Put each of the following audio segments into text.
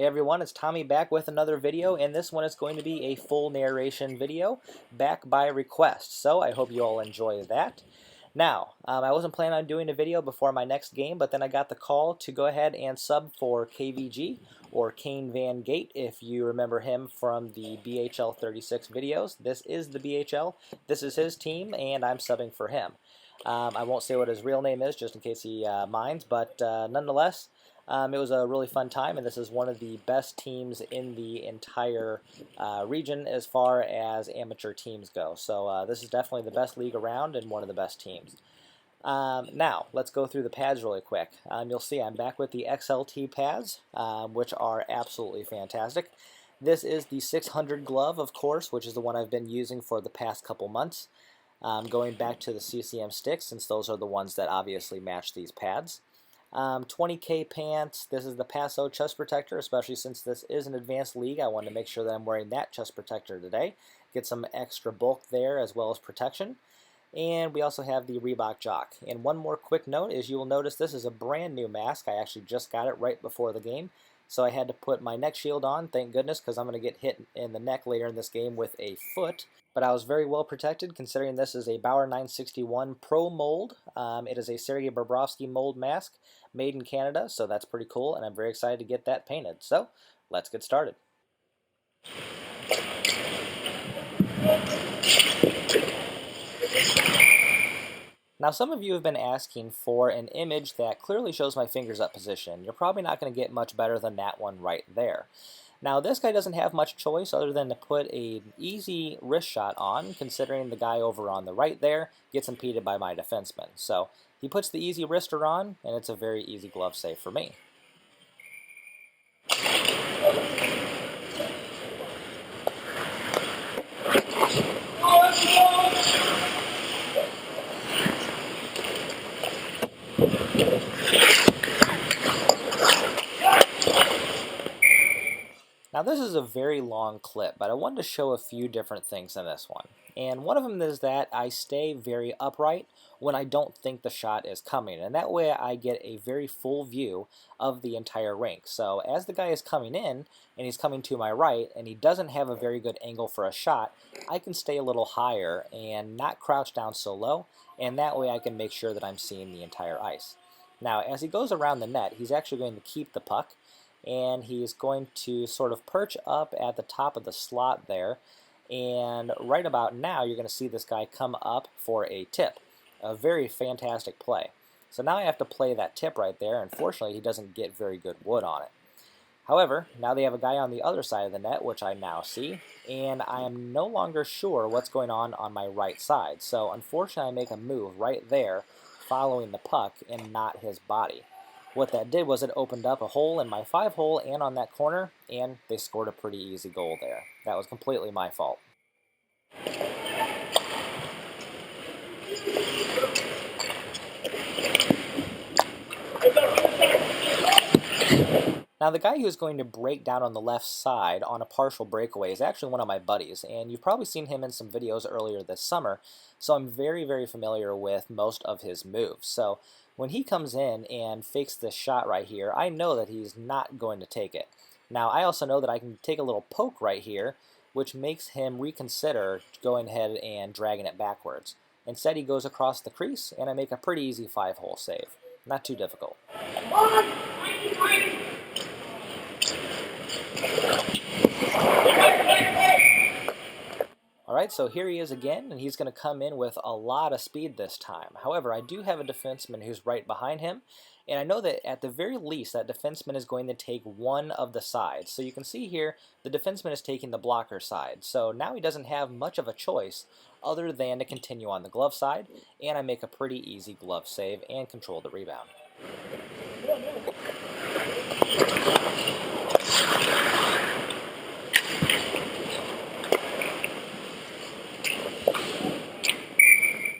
Hey everyone, it's Tommy back with another video, and this one is going to be a full narration video, back by request, so I hope you all enjoy that. Now, I wasn't planning on doing a video before my next game, but then I got the call to go ahead and sub for KVG, or Kane Van Gate, if you remember him from the BHL 36 videos. This is the BHL, this is his team, and I'm subbing for him. I won't say what his real name is, just in case he minds, but nonetheless, it was a really fun time, and this is one of the best teams in the entire region as far as amateur teams go. So this is definitely the best league around and one of the best teams. Now, let's go through the pads really quick. You'll see I'm back with the XLT pads, which are absolutely fantastic. This is the 600 glove, of course, which is the one I've been using for the past couple months. Going back to the CCM sticks, since those are the ones that obviously match these pads. 20K pants. This is the Paso chest protector, especially since this is an advanced league. I wanted to make sure that I'm wearing that chest protector today. Get some extra bulk there as well as protection. And we also have the Reebok Jock. And one more quick note is you will notice this is a brand new mask. I actually just got it right before the game. So I had to put my neck shield on, thank goodness, because I'm going to get hit in the neck later in this game with a foot. But I was very well protected, considering this is a Bauer 961 Pro mold. It is a Sergei Bobrovsky mold mask made in Canada, so that's pretty cool, and I'm very excited to get that painted. So, let's get started. Now, some of you have been asking for an image that clearly shows my fingers up position. You're probably not going to get much better than that one right there. Now, this guy doesn't have much choice other than to put an easy wrist shot on, considering the guy over on the right there gets impeded by my defenseman. So he puts the easy wrister on, and it's a very easy glove save for me. Now this is a very long clip, but I wanted to show a few different things in this one. And one of them is that I stay very upright when I don't think the shot is coming. And that way I get a very full view of the entire rink. So as the guy is coming in, and he's coming to my right, and he doesn't have a very good angle for a shot, I can stay a little higher and not crouch down so low. And that way I can make sure that I'm seeing the entire ice. Now as he goes around the net, he's actually going to keep the puck. And he's going to sort of perch up at the top of the slot there, and right about now you're going to see this guy come up for a tip. A very fantastic play. So now I have to play that tip right there, and fortunately he doesn't get very good wood on it. However, now they have a guy on the other side of the net, which I now see, and I am no longer sure what's going on my right side. So unfortunately I make a move right there following the puck and not his body. What that did was it opened up a hole in my 5-hole and on that corner, and they scored a pretty easy goal there. That was completely my fault. Now the guy who's going to break down on the left side on a partial breakaway is actually one of my buddies, and you've probably seen him in some videos earlier this summer, so I'm very, very familiar with most of his moves. So when he comes in and fakes this shot right here, I know that he's not going to take it. Now I also know that I can take a little poke right here, which makes him reconsider going ahead and dragging it backwards. Instead he goes across the crease, and I make a pretty easy 5-hole save. Not too difficult. Alright, so here he is again, and he's going to come in with a lot of speed this time. However, I do have a defenseman who's right behind him, and I know that at the very least that defenseman is going to take one of the sides. So you can see here, the defenseman is taking the blocker side. So now he doesn't have much of a choice other than to continue on the glove side, and I make a pretty easy glove save and control the rebound.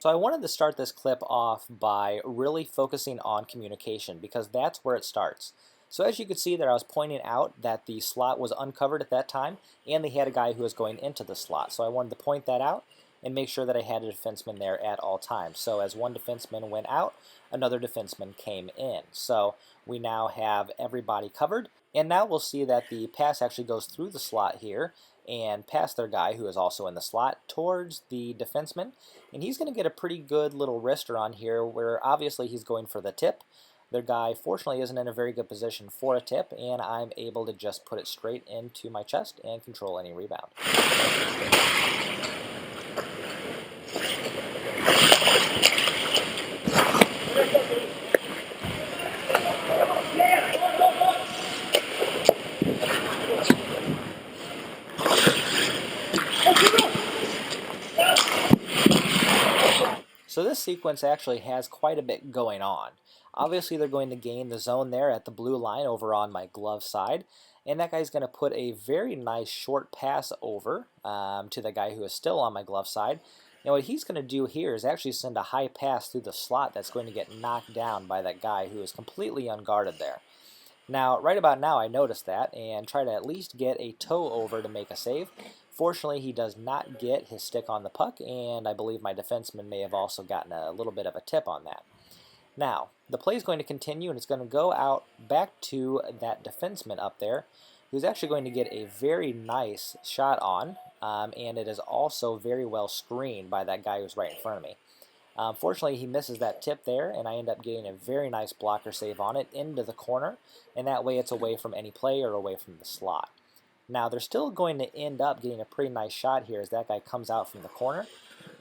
So I wanted to start this clip off by really focusing on communication, because that's where it starts. So as you could see there, I was pointing out that the slot was uncovered at that time, and they had a guy who was going into the slot. So I wanted to point that out and make sure that I had a defenseman there at all times. So as one defenseman went out, another defenseman came in. So we now have everybody covered. And now we'll see that the pass actually goes through the slot here and past their guy, who is also in the slot, towards the defenseman. And he's going to get a pretty good little wrister on here, where obviously he's going for the tip. Their guy, fortunately, isn't in a very good position for a tip, and I'm able to just put it straight into my chest and control any rebound. So this sequence actually has quite a bit going on. Obviously they're going to gain the zone there at the blue line over on my glove side, and that guy's going to put a very nice short pass over to the guy who is still on my glove side. And what he's going to do here is actually send a high pass through the slot that's going to get knocked down by that guy who is completely unguarded there. Now, right about now, I noticed that and try to at least get a toe over to make a save. Fortunately, he does not get his stick on the puck, and I believe my defenseman may have also gotten a little bit of a tip on that. Now, the play is going to continue, and it's going to go out back to that defenseman up there, who's actually going to get a very nice shot on, and it is also very well screened by that guy who's right in front of me. Fortunately, he misses that tip there, and I end up getting a very nice blocker save on it into the corner, and that way it's away from any play or away from the slot. Now, they're still going to end up getting a pretty nice shot here as that guy comes out from the corner,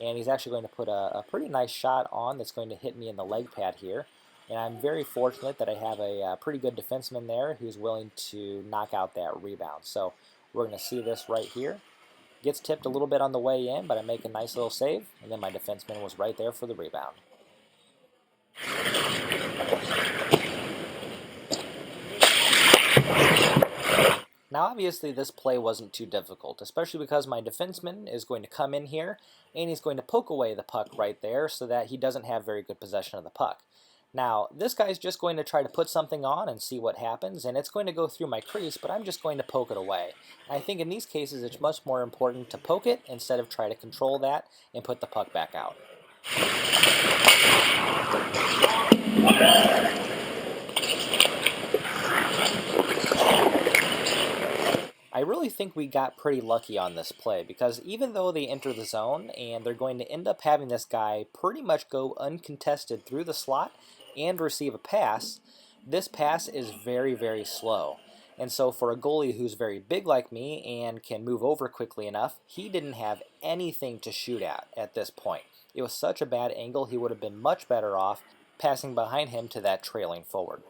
and he's actually going to put a pretty nice shot on that's going to hit me in the leg pad here. And I'm very fortunate that I have a pretty good defenseman there who's willing to knock out that rebound. So we're going to see this right here. Gets tipped a little bit on the way in, but I make a nice little save, and then my defenseman was right there for the rebound. Now obviously this play wasn't too difficult, especially because my defenseman is going to come in here, and he's going to poke away the puck right there so that he doesn't have very good possession of the puck. Now, this guy's just going to try to put something on and see what happens, and it's going to go through my crease, but I'm just going to poke it away. I think in these cases it's much more important to poke it instead of try to control that and put the puck back out. I really think we got pretty lucky on this play, because even though they enter the zone and they're going to end up having this guy pretty much go uncontested through the slot and receive a pass, this pass is very, very slow. And so for a goalie who's very big like me and can move over quickly enough, he didn't have anything to shoot at this point. It was such a bad angle, he would have been much better off passing behind him to that trailing forward.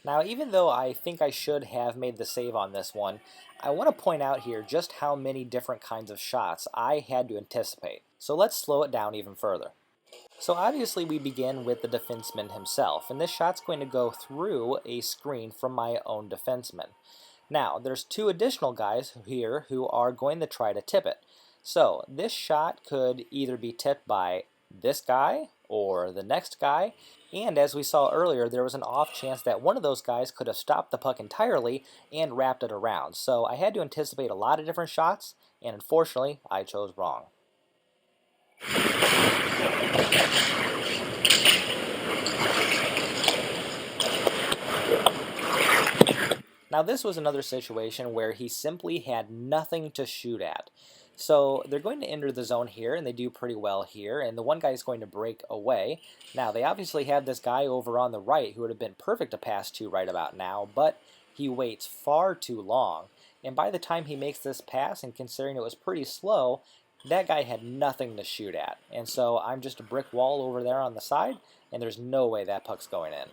Now, even though I think I should have made the save on this one, I want to point out here just how many different kinds of shots I had to anticipate. So let's slow it down even further. So obviously we begin with the defenseman himself, and this shot's going to go through a screen from my own defenseman. Now, there's two additional guys here who are going to try to tip it. So this shot could either be tipped by this guy or the next guy, and as we saw earlier, there was an off chance that one of those guys could have stopped the puck entirely and wrapped it around. So I had to anticipate a lot of different shots, and unfortunately, I chose wrong. Now this was another situation where he simply had nothing to shoot at. So they're going to enter the zone here, and they do pretty well here, and the one guy is going to break away. Now they obviously have this guy over on the right who would have been perfect to pass to right about now, but he waits far too long. And by the time he makes this pass, and considering it was pretty slow, that guy had nothing to shoot at. And so I'm just a brick wall over there on the side, and there's no way that puck's going in.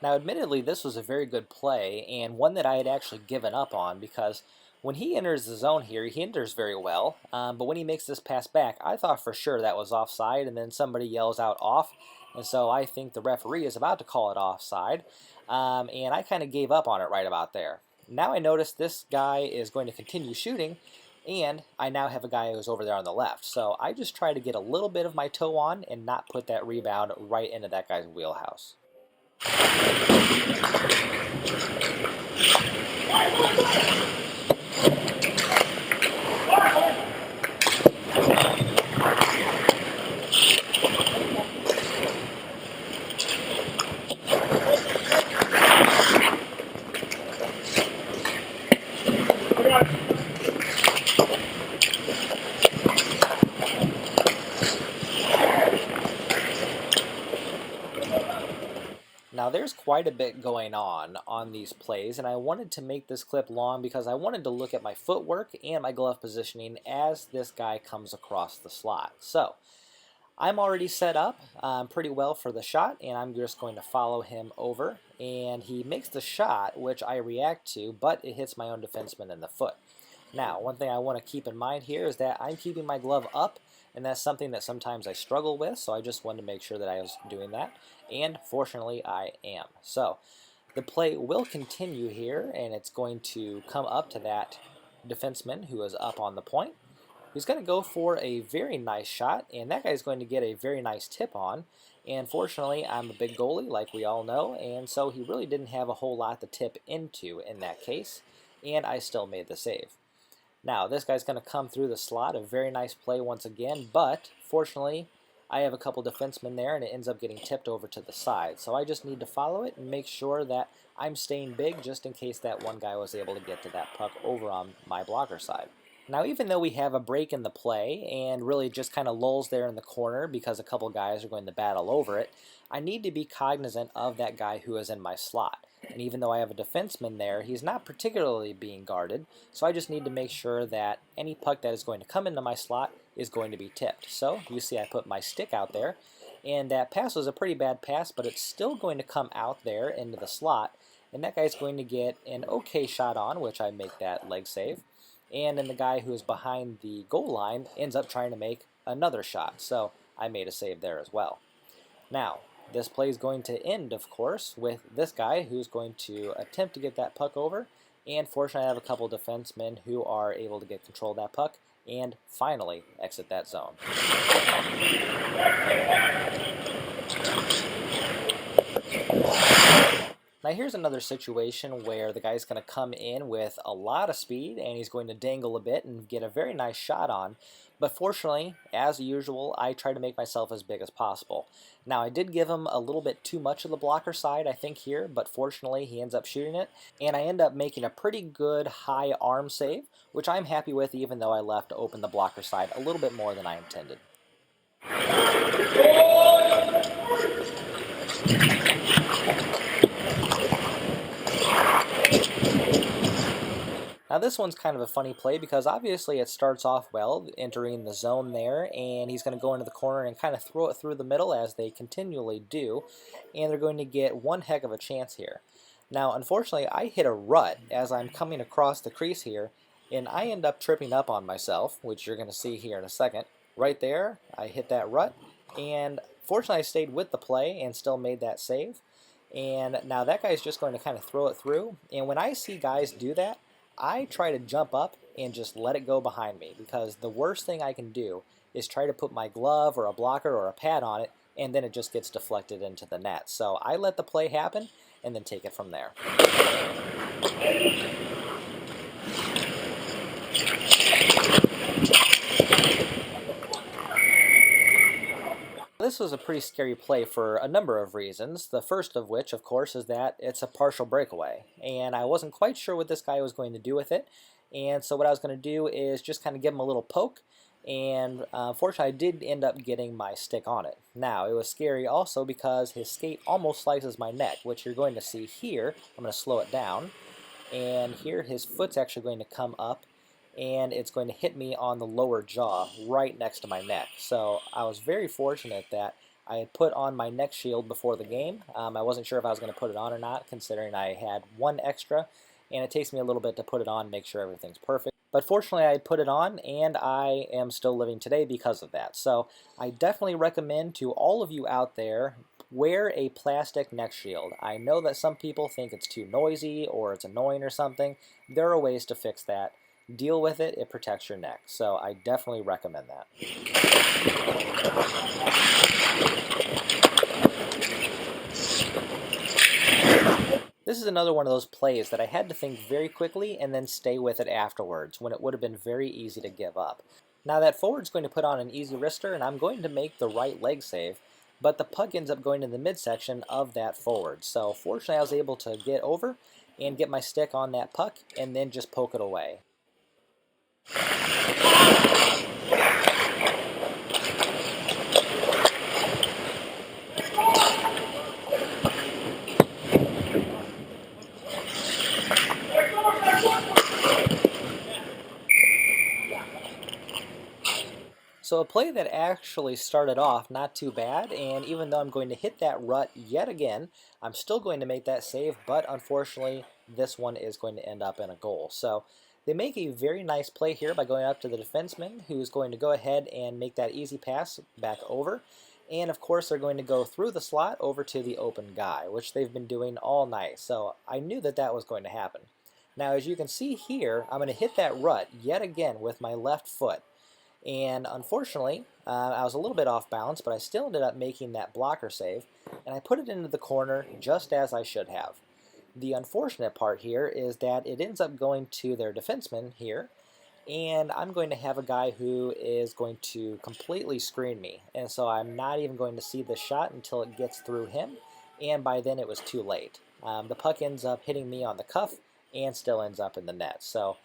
Now, admittedly, this was a very good play, and one that I had actually given up on, because when he enters the zone here, he enters very well, but when he makes this pass back, I thought for sure that was offside, and then somebody yells out off, and so I think the referee is about to call it offside, and I kind of gave up on it right about there. Now I notice this guy is going to continue shooting, and I now have a guy who's over there on the left, so I just try to get a little bit of my toe on and not put that rebound right into that guy's wheelhouse. Now there's quite a bit going on these plays, and I wanted to make this clip long because I wanted to look at my footwork and my glove positioning as this guy comes across the slot. So I'm already set up pretty well for the shot, and I'm just going to follow him over, and he makes the shot, which I react to, but it hits my own defenseman in the foot. Now, one thing I want to keep in mind here is that I'm keeping my glove up, and that's something that sometimes I struggle with, so I just wanted to make sure that I was doing that, and fortunately I am. So the play will continue here, and it's going to come up to that defenseman who is up on the point. He's going to go for a very nice shot, and that guy's going to get a very nice tip on. And fortunately, I'm a big goalie, like we all know, and so he really didn't have a whole lot to tip into in that case, and I still made the save. Now, this guy's going to come through the slot, a very nice play once again, but fortunately, I have a couple defensemen there, and it ends up getting tipped over to the side. So I just need to follow it and make sure that I'm staying big just in case that one guy was able to get to that puck over on my blocker side. Now, even though we have a break in the play and really just kind of lulls there in the corner because a couple guys are going to battle over it, I need to be cognizant of that guy who is in my slot. And even though I have a defenseman there, he's not particularly being guarded, so I just need to make sure that any puck that is going to come into my slot is going to be tipped. So you see I put my stick out there, and that pass was a pretty bad pass, but it's still going to come out there into the slot, and that guy's going to get an okay shot on, which I make that leg save. And then the guy who is behind the goal line ends up trying to make another shot, so I made a save there as well. Now, this play is going to end, of course, with this guy who's going to attempt to get that puck over, and fortunately I have a couple defensemen who are able to get control of that puck and finally exit that zone. Now here's another situation where the guy's going to come in with a lot of speed and he's going to dangle a bit and get a very nice shot on. But fortunately, as usual, I try to make myself as big as possible. Now I did give him a little bit too much of the blocker side, I think, here, but fortunately he ends up shooting it. And I end up making a pretty good high arm save, which I'm happy with even though I left open the blocker side a little bit more than I intended. Now this one's kind of a funny play because obviously it starts off well, entering the zone there, and he's going to go into the corner and kind of throw it through the middle as they continually do, and they're going to get one heck of a chance here. Now unfortunately I hit a rut as I'm coming across the crease here, and I end up tripping up on myself, which you're going to see here in a second. Right there, I hit that rut, and fortunately I stayed with the play and still made that save. And now that guy's just going to kind of throw it through, and when I see guys do that, I try to jump up and just let it go behind me, because the worst thing I can do is try to put my glove or a blocker or a pad on it, and then it just gets deflected into the net. So I let the play happen and then take it from there. This was a pretty scary play for a number of reasons. The first of which, of course, is that it's a partial breakaway. And I wasn't quite sure what this guy was going to do with it. And so what I was going to do is just kind of give him a little poke. And fortunately, I did end up getting my stick on it. Now, it was scary also because his skate almost slices my neck, which you're going to see here. I'm going to slow it down. And here, his foot's actually going to come up, and it's going to hit me on the lower jaw right next to my neck. So I was very fortunate that I had put on my neck shield before the game. I wasn't sure if I was going to put it on or not, considering I had one extra, and it takes me a little bit to put it on and make sure everything's perfect. But fortunately I put it on, and I am still living today because of that. So I definitely recommend to all of you out there, wear a plastic neck shield. I know that some people think it's too noisy or it's annoying or something. There are ways to fix that. Deal with it, it protects your neck. So I definitely recommend that. This is another one of those plays that I had to think very quickly and then stay with it afterwards, when it would have been very easy to give up. Now that forward's going to put on an easy wrister, and I'm going to make the right leg save, but the puck ends up going to the midsection of that forward. So fortunately I was able to get over and get my stick on that puck and then just poke it away. So a play that actually started off not too bad, and even though I'm going to hit that rut yet again, I'm still going to make that save, but unfortunately this one is going to end up in a goal. So they make a very nice play here by going up to the defenseman, who's going to go ahead and make that easy pass back over. And of course they're going to go through the slot over to the open guy, which they've been doing all night. So I knew that that was going to happen. Now as you can see here, I'm going to hit that rut yet again with my left foot. And unfortunately, I was a little bit off balance, but I still ended up making that blocker save, and I put it into the corner just as I should have. The unfortunate part here is that it ends up going to their defenseman here, and I'm going to have a guy who is going to completely screen me, and so I'm not even going to see the shot until it gets through him, and by then it was too late. The puck ends up hitting me on the cuff and still ends up in the net. So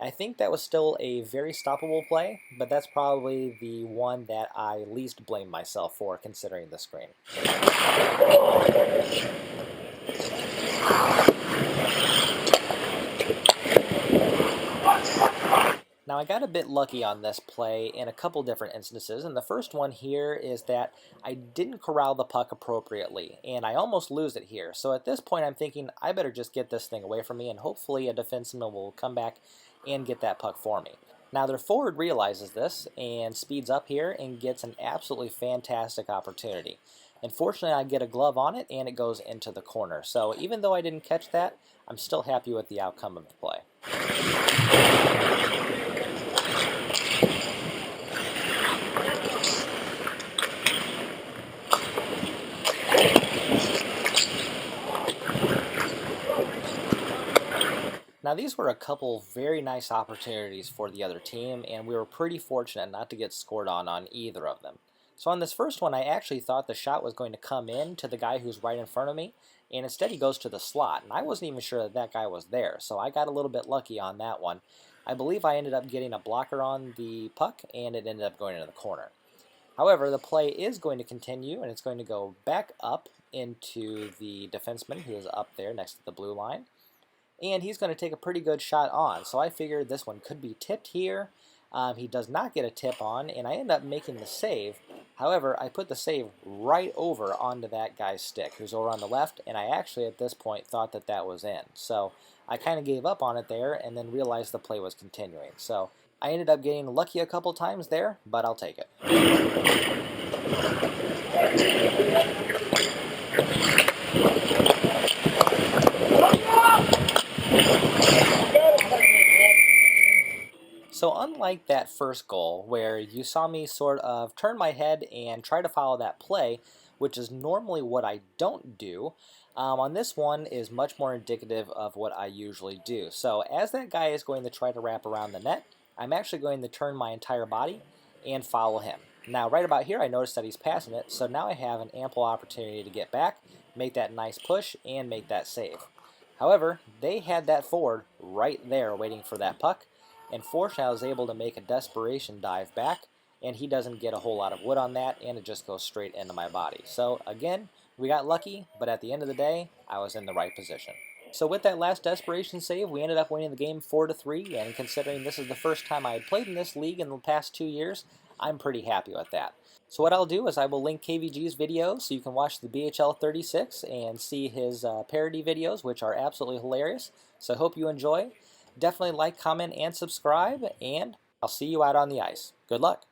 I think that was still a very stoppable play, but that's probably the one that I least blame myself for, considering the screen. Now I got a bit lucky on this play in a couple different instances, and the first one here is that I didn't corral the puck appropriately, and I almost lose it here. So at this point I'm thinking I better just get this thing away from me, and hopefully a defenseman will come back and get that puck for me. Now their forward realizes this and speeds up here and gets an absolutely fantastic opportunity. Unfortunately I get a glove on it and it goes into the corner. So even though I didn't catch that, I'm still happy with the outcome of the play. Now these were a couple very nice opportunities for the other team, and we were pretty fortunate not to get scored on either of them. So on this first one, I actually thought the shot was going to come in to the guy who's right in front of me, and instead he goes to the slot, and I wasn't even sure that that guy was there, so I got a little bit lucky on that one. I believe I ended up getting a blocker on the puck, and it ended up going into the corner. However, the play is going to continue, and it's going to go back up into the defenseman who is up there next to the blue line. And he's going to take a pretty good shot on, so I figured this one could be tipped here. He does not get a tip on, and I end up making the save. However, I put the save right over onto that guy's stick, who's over on the left, and I actually at this point thought that that was in. So I kind of gave up on it there and then realized the play was continuing. So I ended up getting lucky a couple times there, but I'll take it. So unlike that first goal, where you saw me sort of turn my head and try to follow that play, which is normally what I don't do, on this one is much more indicative of what I usually do. So as that guy is going to try to wrap around the net, I'm actually going to turn my entire body and follow him. Now right about here I noticed that he's passing it, so now I have an ample opportunity to get back, make that nice push, and make that save. However, they had that forward right there waiting for that puck, and fortunately I was able to make a desperation dive back, and he doesn't get a whole lot of wood on that, and it just goes straight into my body. So again, we got lucky, but at the end of the day, I was in the right position. So with that last desperation save, we ended up winning the game 4-3, and considering this is the first time I had played in this league in the past 2 years, I'm pretty happy with that. So what I'll do is I will link KVG's videos so you can watch the BHL 36 and see his parody videos, which are absolutely hilarious. So I hope you enjoy. Definitely like, comment, and subscribe, and I'll see you out on the ice. Good luck.